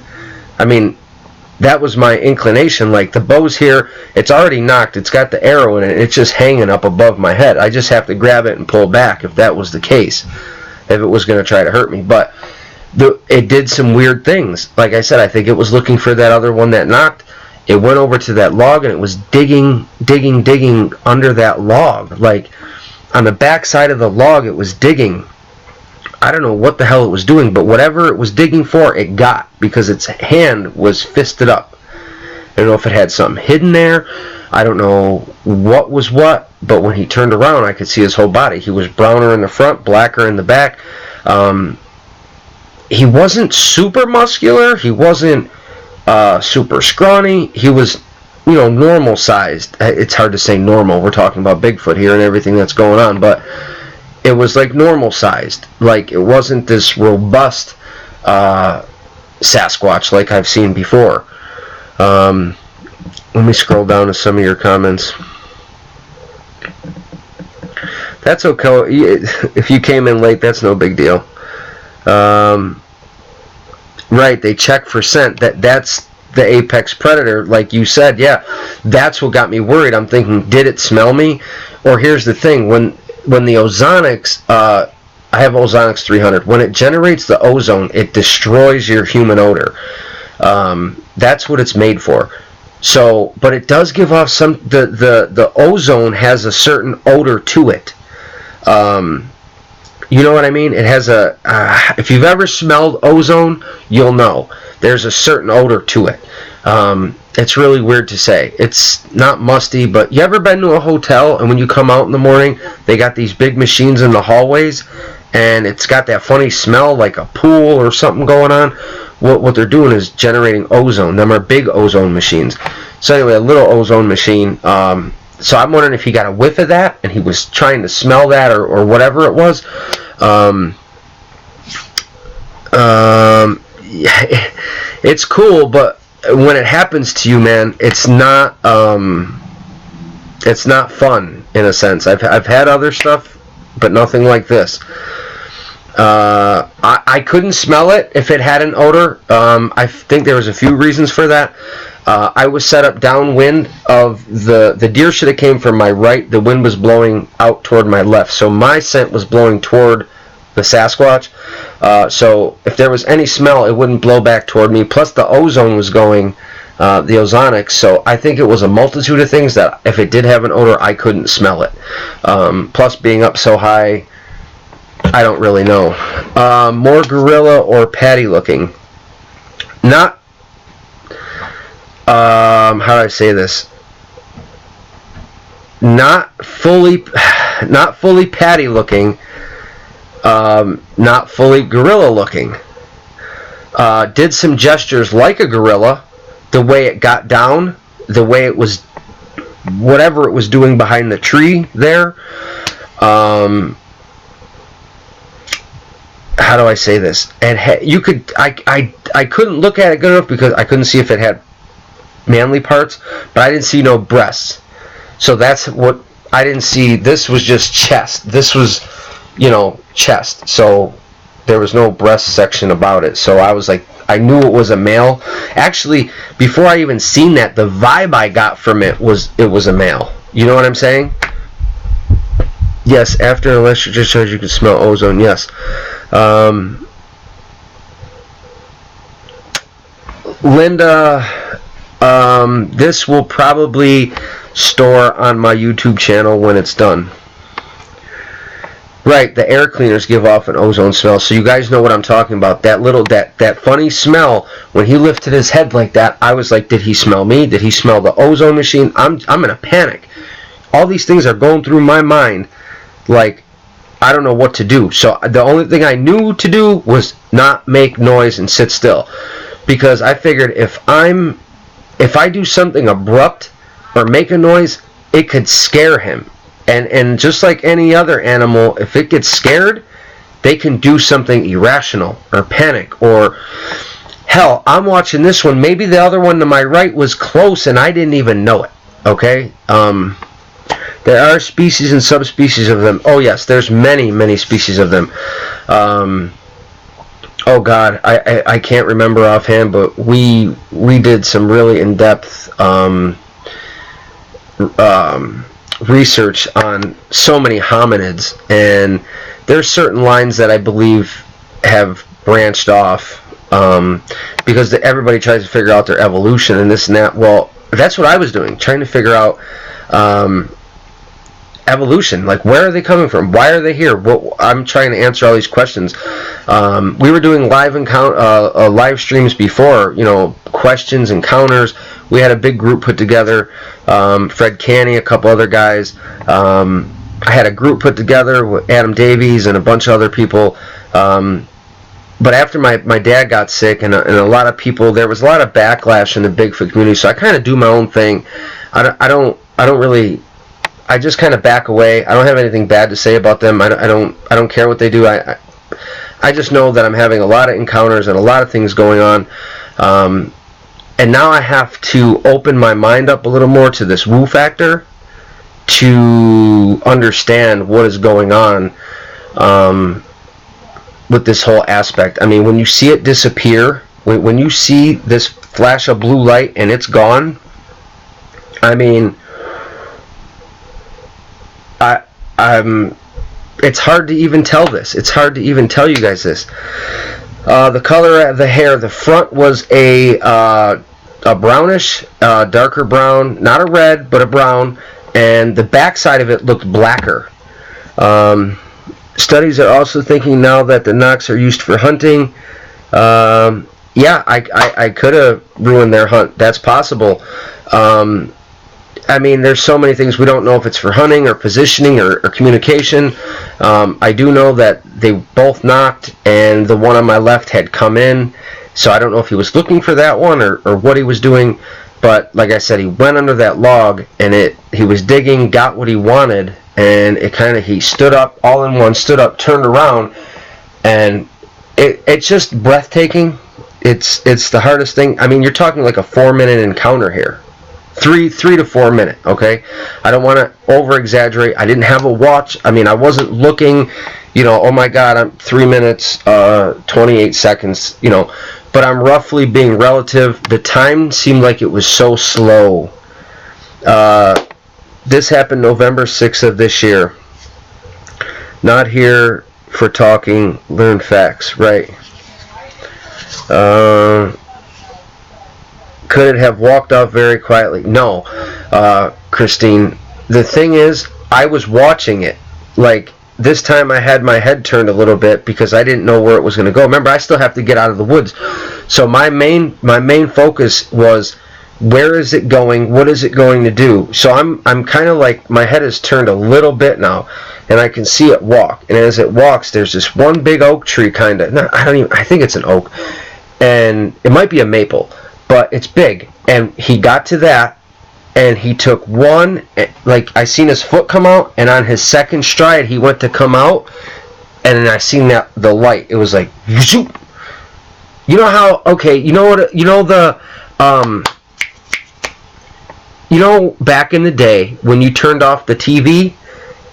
I mean, that was my inclination. Like, the bow's here, it's already knocked, it's got the arrow in it, it's just hanging up above my head. I just have to grab it and pull back if that was the case, if it was going to try to hurt me. But it did some weird things. Like I said, I think it was looking for that other one that knocked. It went over to that log, and it was digging under that log. Like, on the back side of the log, it was digging. I don't know what the hell it was doing, but whatever it was digging for, it got, because its hand was fisted up. I don't know if it had something hidden there. I don't know what was what, but when he turned around, I could see his whole body. He was browner in the front, blacker in the back. He wasn't super muscular. He wasn't super scrawny. He was, normal sized. It's hard to say normal. We're talking about Bigfoot here and everything that's going on, but it was like normal sized. Like, it wasn't this robust Sasquatch like I've seen before. Let me scroll down to some of your comments. That's okay. If you came in late, that's no big deal. Right, they check for scent. That's the apex predator, like you said. Yeah, that's what got me worried. I'm thinking, did it smell me? Or here's the thing: when the ozonics, I have Ozonics 300. When it generates the ozone, it destroys your human odor. That's what it's made for. So, but it does give off some. The ozone has a certain odor to it. You know what I mean? It has a, if you've ever smelled ozone, you'll know. There's a certain odor to it. It's really weird to say. It's not musty, but you ever been to a hotel, and when you come out in the morning, they got these big machines in the hallways, and it's got that funny smell like a pool or something going on? What they're doing is generating ozone. Them are big ozone machines. So anyway, a little ozone machine. So I'm wondering if he got a whiff of that and he was trying to smell that or whatever it was. It's cool, but when it happens to you, man, it's not fun in a sense. I've had other stuff, but nothing like this. I couldn't smell it if it had an odor. I think there was a few reasons for that. I was set up downwind of the deer should have came from my right. The wind was blowing out toward my left, so my scent was blowing toward the Sasquatch. So if there was any smell, it wouldn't blow back toward me. Plus the ozone was going, the ozonics. So I think it was a multitude of things that if it did have an odor, I couldn't smell it. Plus being up so high, I don't really know. More gorilla or patty looking. Not. How do I say this? Not fully patty looking, not fully gorilla looking. did some gestures like a gorilla, the way it got down, the way it was, whatever it was doing behind the tree there. How do I say this? You could, I couldn't look at it good enough because I couldn't see if it had manly parts, but I didn't see no breasts. So that's what I didn't see. This was just chest. This was, chest. So there was no breast section about it. So I was like, I knew it was a male. Actually, before I even seen that, the vibe I got from it was a male. You know what I'm saying? Yes, after an electric discharge you can smell ozone. Yes. Linda, this will probably store on my YouTube channel when it's done. Right, the air cleaners give off an ozone smell, so you guys know what I'm talking about. That funny smell, when he lifted his head like that, I was like, did he smell me? Did he smell the ozone machine? I'm in a panic. All these things are going through my mind, like, I don't know what to do. So the only thing I knew to do was not make noise and sit still, because I figured if I do something abrupt or make a noise, it could scare him. And just like any other animal, if it gets scared, they can do something irrational or panic. Or hell, I'm watching this one. Maybe the other one to my right was close and I didn't even know it. Okay? There are species and subspecies of them. Oh yes, there's many species of them. Oh God, I can't remember offhand, but we did some really in-depth research on so many hominids, and there's certain lines that I believe have branched off because everybody tries to figure out their evolution and this and that. Well, that's what I was doing, trying to figure out evolution. Like, where are they coming from? Why are they here? I'm trying to answer all these questions. We were doing live streams before, questions, encounters. We had a big group put together. Fred Canny, a couple other guys. I had a group put together with Adam Davies and a bunch of other people. But after my dad got sick and a lot of people, there was a lot of backlash in the Bigfoot community. So I kind of do my own thing. I just kind of back away. I don't have anything bad to say about them. I don't care what they do. I just know that I'm having a lot of encounters and a lot of things going on. And now I have to open my mind up a little more to this woo factor to understand what is going on with this whole aspect. I mean, when you see it disappear, when you see this flash of blue light and it's gone, I mean, it's hard to even tell this. It's hard to even tell you guys this. The color of the hair, the front was a brownish, darker brown, not a red, but a brown, and the back side of it looked blacker. Studies are also thinking now that the knocks are used for hunting. Yeah, I could have ruined their hunt. That's possible. I mean, there's so many things. We don't know if it's for hunting or positioning or communication. I do know that they both knocked, and the one on my left had come in. So I don't know if he was looking for that one or what he was doing. But like I said, he went under that log, and he was digging, got what he wanted, and he stood up, all in one, stood up, turned around, and it's just breathtaking. It's the hardest thing. I mean, you're talking like a 4-minute encounter here. 3 to 4 minute, okay? I don't want to over-exaggerate. I didn't have a watch. I mean, I wasn't looking, oh my God, I'm 3 minutes, 28 seconds, but I'm roughly being relative. The time seemed like it was so slow. This happened November 6th of this year. Not here for talking, learn facts, right? Could it have walked off very quietly? No, Christine. The thing is, I was watching it. Like, this time I had my head turned a little bit because I didn't know where it was going to go. Remember, I still have to get out of the woods. So my main focus was, where is it going? What is it going to do? So I'm kind of like, my head is turned a little bit now, and I can see it walk. And as it walks, there's this one big oak tree, kind of. I think it's an oak. and it might be a maple, but it's big. And he got to that, and he took one, like I seen his foot come out, and on his second stride he went to come out, and then I seen that the light. It was like, zoop. You know how? Okay, you know what? You know the you know back in the day when you turned off the TV,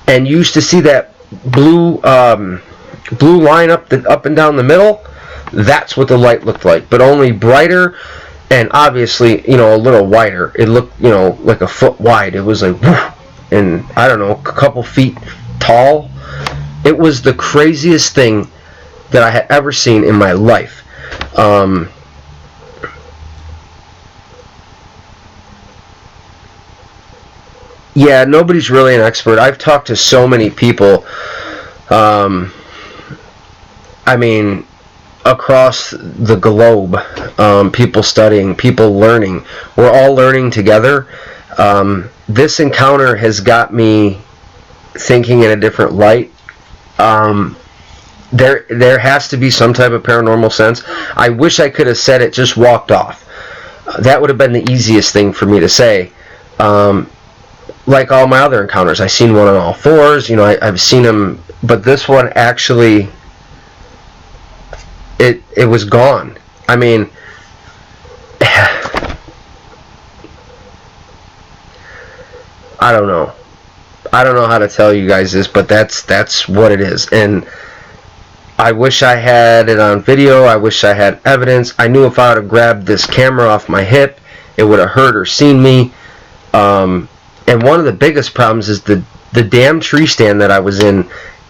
and you used to see that blue line up and down the middle. That's what the light looked like, but only brighter, and obviously, you know, a little wider. It looked, you know, like a foot wide. It was like, whoosh, and I don't know, a couple feet tall. It was the craziest thing that I had ever seen in my life. Yeah, nobody's really an expert. I've talked to so many people. I mean, across the globe, people studying, people learning. We're all learning together. This encounter has got me thinking in a different light. There has to be some type of paranormal sense. I wish I could have said it, just walked off. That would have been the easiest thing for me to say. Like all my other encounters, I've seen one on all fours. You know, I've seen them, but this one actually, it was gone. I mean, I don't know. I don't know how to tell you guys this, but that's what it is. And I wish I had it on video. I wish I had evidence. I knew if I would have grabbed this camera off my hip, it would have heard or seen me. And one of the biggest problems is the damn tree stand that I was in.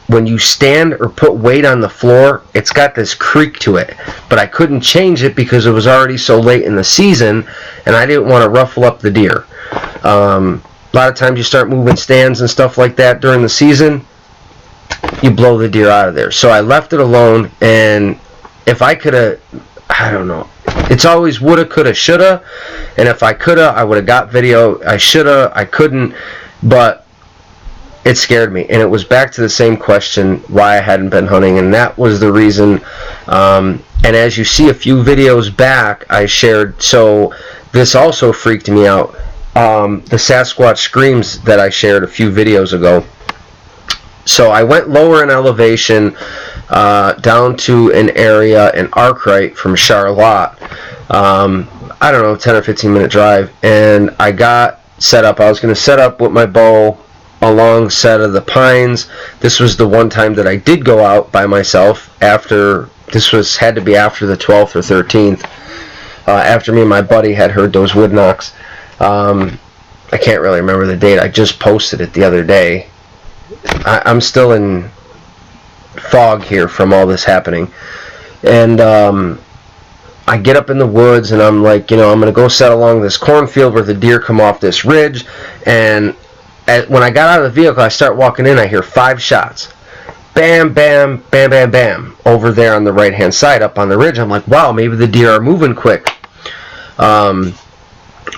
When you stand or put weight on the floor, it's got this creak to it. But I couldn't change it because it was already so late in the season, and I didn't want to ruffle up the deer. A lot of times you start moving stands and stuff like that during the season, you blow the deer out of there. So I left it alone, and if I could have, I don't know. It's always woulda, coulda, shoulda, and if I coulda, I would have got video. I shoulda, I couldn't, but it scared me, and it was back to the same question, why I hadn't been hunting, and that was the reason. And as you see a few videos back, I shared, so this also freaked me out. The Sasquatch screams that I shared a few videos ago. So I went lower in elevation, down to an area in Arkwright from Charlotte. I don't know, 10 or 15 minute drive, and I got set up. I was going to set up with my bow along set of the pines. This was the one time that I did go out by myself after, had to be after the 12th or 13th, after me and my buddy had heard those wood knocks. I can't really remember the date. I just posted it the other day. I'm still in fog here from all this happening. And I get up in the woods, and I'm like, you know, I'm going to go set along this cornfield where the deer come off this ridge. And when I got out of the vehicle, I start walking in, I hear 5 shots. Bam, bam, bam, bam, bam, over there on the right-hand side up on the ridge. I'm like, wow, maybe the deer are moving quick.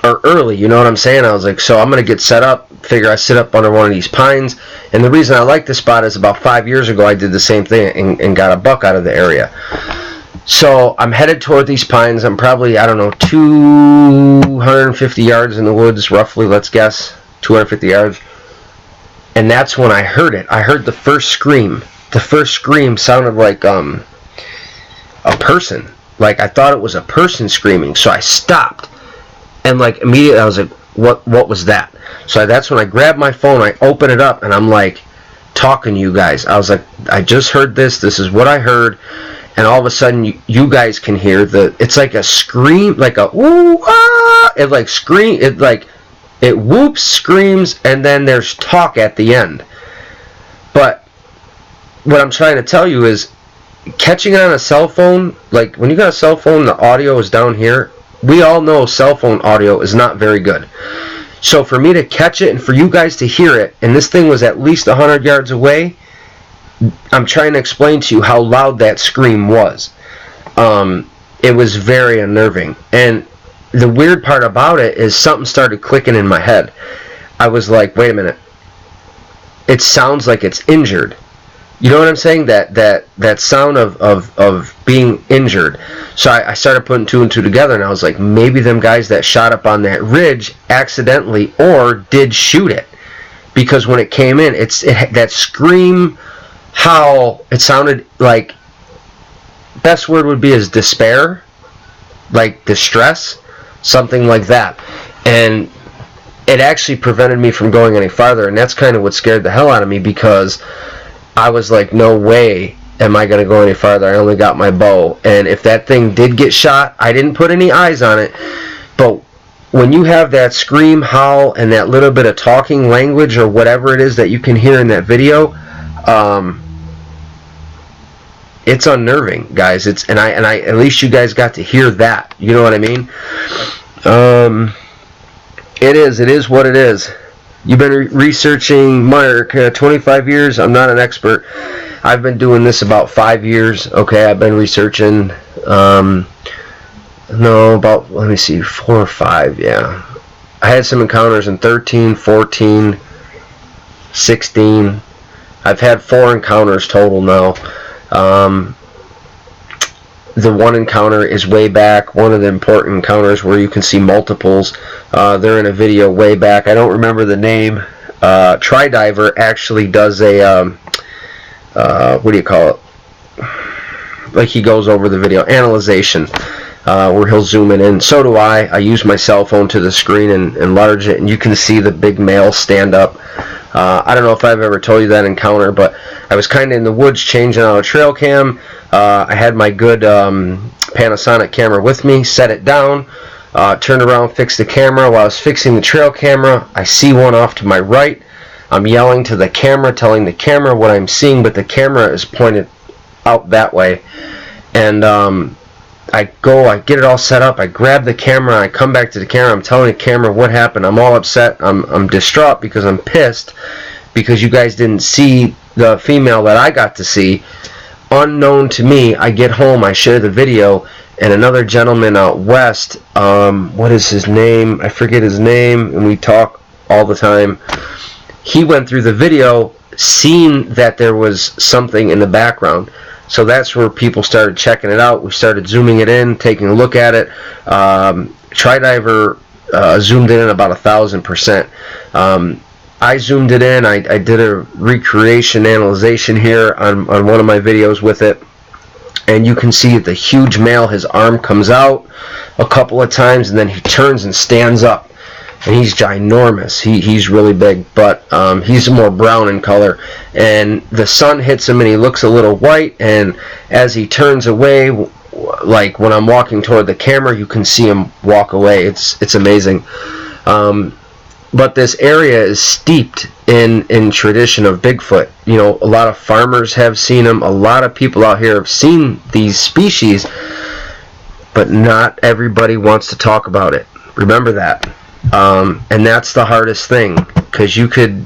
Or early, you know what I'm saying? I was like, so I'm going to get set up, figure I sit up under one of these pines. And the reason I like this spot is about 5 years ago I did the same thing and got a buck out of the area. So I'm headed toward these pines. I'm probably, I don't know, 250 yards in the woods, roughly, let's guess, 250 yards. And that's when I heard it. I heard the first scream. The first scream sounded like a person. Like I thought it was a person screaming. So I stopped. And like immediately I was like, what was that? So that's when I grabbed my phone, I open it up, and I'm like talking to you guys. I was like, I just heard this is what I heard. And all of a sudden you guys can hear it's like a scream, like a ooh ah, it like scream, it whoops, screams, and then there's talk at the end. But what I'm trying to tell you is, catching it on a cell phone, like when you got a cell phone, the audio is down here. We all know cell phone audio is not very good. So for me to catch it and for you guys to hear it, and this thing was at least 100 yards away, I'm trying to explain to you how loud that scream was. It was very unnerving. And the weird part about it is something started clicking in my head. I was like, wait a minute. It sounds like it's injured. You know what I'm saying? That sound of being injured. So I started putting two and two together, and I was like, maybe them guys that shot up on that ridge accidentally or did shoot it, because when it came in, that scream, howl. It sounded like, best word would be is despair, like distress, something like that, and it actually prevented me from going any farther, and that's kind of what scared the hell out of me, because I was like, no way am I going to go any farther. I only got my bow. And if that thing did get shot, I didn't put any eyes on it. But when you have that scream, howl, and that little bit of talking language or whatever it is that you can hear in that video, it's unnerving, guys. And I at least you guys got to hear that. You know what I mean? It is what it is. You've been researching Mark 25 years. I'm not an expert. I've been doing this about 5 years. Okay, I've been researching, about, let me see, 4 or 5, yeah. I had some encounters in 13, 14, 16. I've had 4 encounters total now. The one encounter is way back, one of the important encounters where you can see multiples. They're in a video way back. I don't remember the name. Tri-Diver actually does a, what do you call it? Like he goes over the video, analyzation, where he'll zoom it in. So do I. I use my cell phone to the screen and enlarge it, and you can see the big male stand up. I don't know if I've ever told you that encounter, but I was kind of in the woods changing out a trail cam. I had my good Panasonic camera with me, set it down, turned around, fixed the camera. While I was fixing the trail camera, I see one off to my right. I'm yelling to the camera, telling the camera what I'm seeing, but the camera is pointed out that way. And I get it all set up, I grab the camera, I come back to the camera, I'm telling the camera what happened. I'm all upset, I'm distraught because I'm pissed because you guys didn't see the female that I got to see. Unknown to me, I get home, I share the video, and another gentleman out west, what is his name? I forget his name, and we talk all the time. He went through the video, seen that there was something in the background. So that's where people started checking it out. We started zooming it in, taking a look at it. Tri-Diver zoomed it in about 1,000%. I zoomed it in. I did a recreation analyzation here on one of my videos with it. And you can see the huge male, his arm comes out a couple of times, and then he turns and stands up. And he's ginormous. He's really big, but he's more brown in color. And the sun hits him, and he looks a little white. And as he turns away, like when I'm walking toward the camera, you can see him walk away. It's amazing. But this area is steeped in tradition of Bigfoot. You know, a lot of farmers have seen him. A lot of people out here have seen these species, but not everybody wants to talk about it. Remember that. And that's the hardest thing, because you could,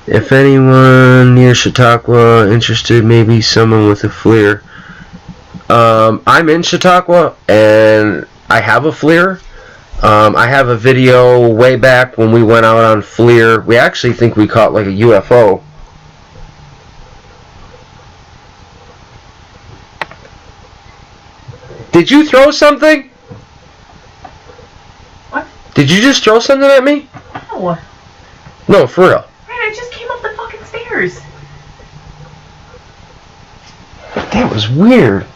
if anyone near Chautauqua interested, maybe someone with a FLIR. I'm in Chautauqua, and I have a FLIR. I have a video way back when we went out on FLIR. We actually think we caught like a UFO. Did you throw something? Did you just throw something at me? No. No, for real. Man, I just came up the fucking stairs. That was weird.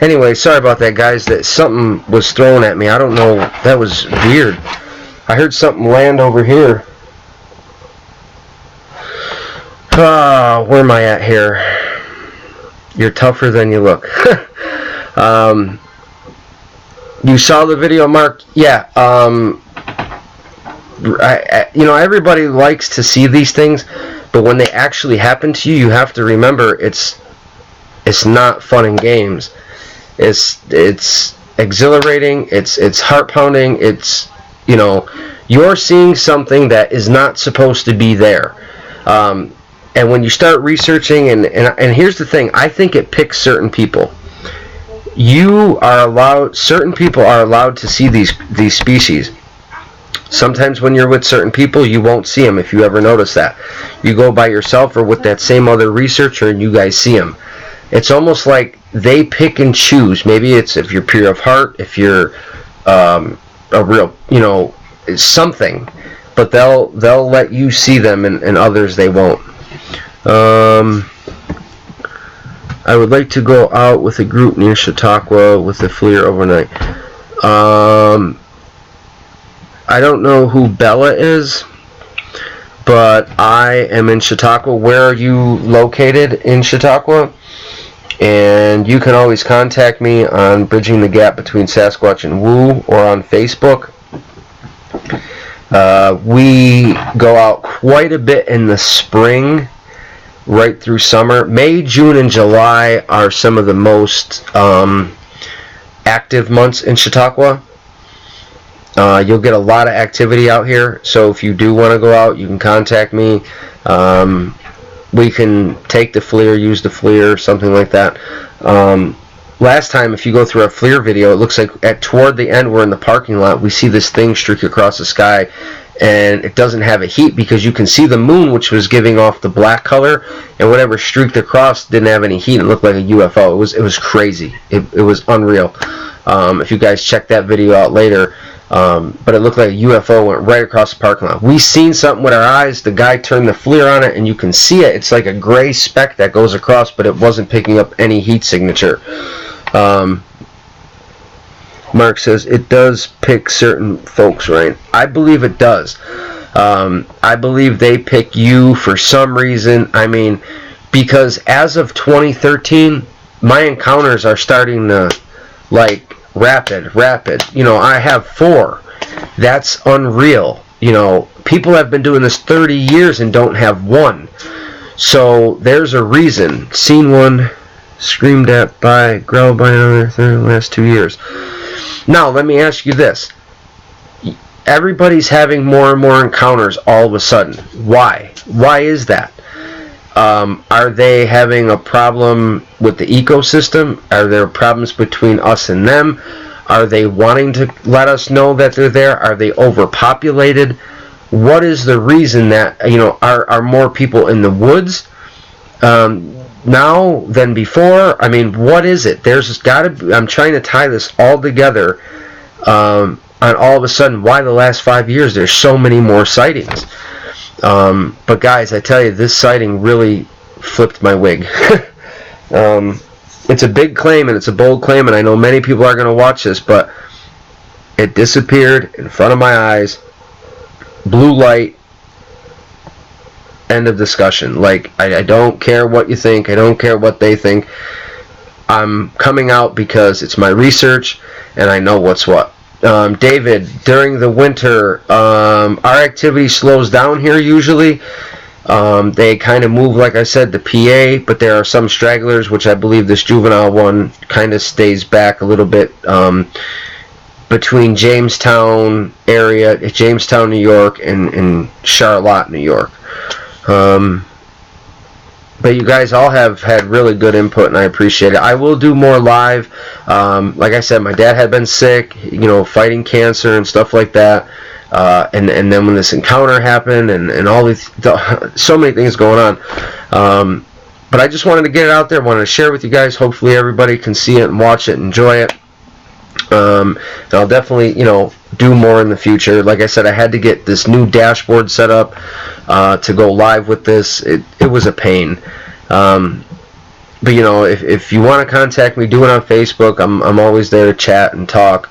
Anyway, sorry about that, guys. That something was thrown at me. I don't know. That was weird. I heard something land over here. Where am I at here? You're tougher than you look. You saw the video, Mark? Yeah. Everybody likes to see these things, but when they actually happen to you, you have to remember it's not fun and games. It's exhilarating. It's heart pounding. It's, you're seeing something that is not supposed to be there. And when you start researching, and here's the thing, I think it picks certain people. Certain people are allowed to see these species. Sometimes when you're with certain people, you won't see them, if you ever notice that. You go by yourself or with that same other researcher and you guys see them. It's almost like they pick and choose. Maybe it's if you're pure of heart, if you're a real, something. But they'll let you see them, and others they won't. I would like to go out with a group near Chautauqua with the FLIR overnight. I don't know who Bella is, but I am in Chautauqua. Where are you located in Chautauqua? And you can always contact me on Bridging the Gap Between Sasquatch and Woo, or on Facebook. We go out quite a bit in the spring, right through summer. May, June, and July are some of the most active months in Chautauqua. You'll get a lot of activity out here, so if you do want to go out, you can contact me. We can take the FLIR, use the FLIR, something like that. Last time, if you go through our FLIR video, it looks like toward the end, we're in the parking lot, we see this thing streak across the sky, and it doesn't have a heat because you can see the moon, which was giving off the black color, and whatever streaked across didn't have any heat. It looked like a UFO. It was crazy. It was unreal. If you guys check that video out later, but it looked like a UFO went right across the parking lot. We seen something with our eyes. The guy turned the FLIR on it, and you can see it. It's like a gray speck that goes across, but it wasn't picking up any heat signature. Mark says it does pick certain folks, right? I believe it does. I believe they pick you for some reason. I mean, because as of 2013, my encounters are starting to, like, rapid. I have 4. That's unreal. People have been doing this 30 years and don't have 1. So there's a reason. Seen one, screamed at by, growled by another in the last 2 years. Now, let me ask you this. Everybody's having more and more encounters all of a sudden. Why? Why is that? Are they having a problem with the ecosystem? Are there problems between us and them? Are they wanting to let us know that they're there? Are they overpopulated? What is the reason that, are more people in the woods now than before? I mean, what is it? There's got to be, I'm trying to tie this all together on all of a sudden why the last 5 years there's so many more sightings. But guys, I tell you, this sighting really flipped my wig. It's a big claim, and it's a bold claim, and I know many people are going to watch this, but it disappeared in front of my eyes. Blue light. End of discussion. Like, I don't care what you think. I don't care what they think. I'm coming out because it's my research, and I know what's what. David, during the winter, our activity slows down here usually. They kind of move, like I said, the PA, but there are some stragglers, which I believe this juvenile one kind of stays back a little bit between Jamestown area, Jamestown, New York, and Charlotte, New York. But you guys all have had really good input, and I appreciate it. I will do more live. Like I said, my dad had been sick, fighting cancer and stuff like that. And then when this encounter happened, and all these, so many things going on. But I just wanted to get it out there. Wanted to share with you guys. Hopefully everybody can see it and watch it and enjoy it. And I'll definitely, do more in the future. Like I said, I had to get this new dashboard set up to go live with this. It was a pain. But if you want to contact me, do it on Facebook. I'm always there to chat and talk.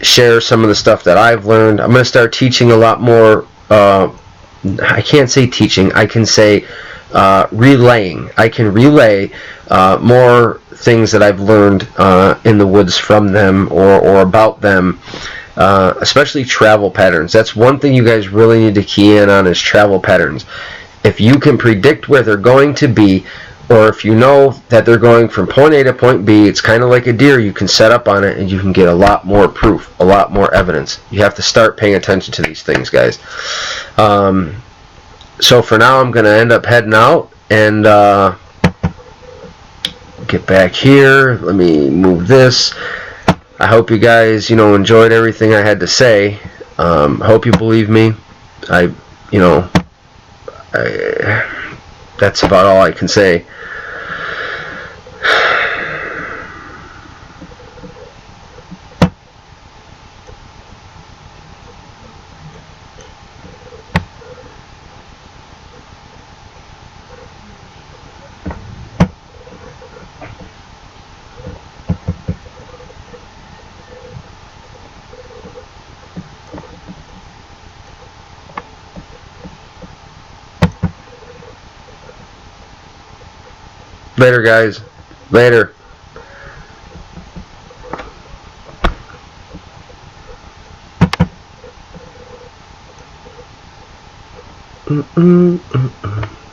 Share some of the stuff that I've learned. I'm going to start teaching a lot more. I can't say teaching. I can say relaying. I can relay more things that I've learned in the woods from them or about them, especially travel patterns. That's one thing you guys really need to key in on, is travel patterns. If you can predict where they're going to be, or if you know that they're going from point A to point B, it's kind of like a deer. You can set up on it and you can get a lot more proof, a lot more evidence. You have to start paying attention to these things, guys. So for now, I'm going to end up heading out and get back here. Let me move this. I hope you guys, enjoyed everything I had to say. Hope you believe me. That's about all I can say. Later, guys. Later. Mm-mm-mm-mm.